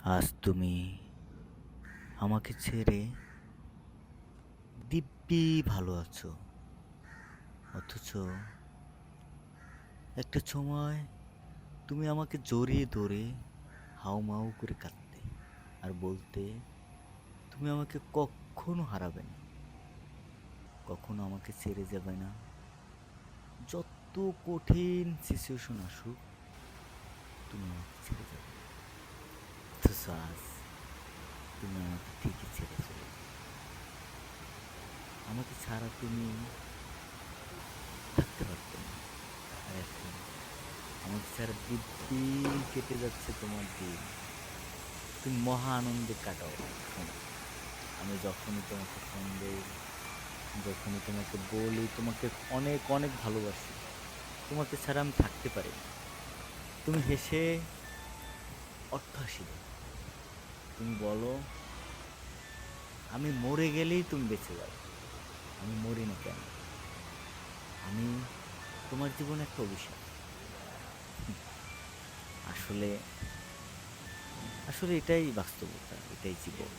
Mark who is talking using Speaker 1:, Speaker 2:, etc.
Speaker 1: আজ তুমি আমাকে ছেড়ে দিব্যি ভালো আছো, অথচ একটা সময় তুমি আমাকে জড়িয়ে ধরে হাউমাউ করে কাঁদতে আর বলতে তুমি আমাকে কখনো হারাবে না, কখনো আমাকে ছেড়ে যাবে না। যত কঠিন সিচুয়েশন আসুক, তুমি আমাকে ছেড়ে যাবে না। অথচ আজ তুমি আমাকে ঠিকই ছেড়ে চলে গেলে। আমাকে ছাড়া তুমি থাকতে পারতে না। আর এখন আমাকে ছাড়া দিব্যি কেটে যাচ্ছে তোমার দিন। তুমি মহা আনন্দে কাটাও সময়। আমি যখনই তোমাকে ফোন দেই, যখনই তোমাকে বলি তোমাকে অনেক অনেক ভালোবাসি, তোমাকে ছাড়া আমি থাকতে পারি না, তুমি হেসে অট্টহাসি দাও। তুমি বলো আমি মরে গেলেই তুমি বেঁচে যাবে। আমি মরি না কেন? আমি তোমার জীবনে একটা অভিশাপ। আসলে আসলে এটাই বাস্তবতা, এটাই জীবন।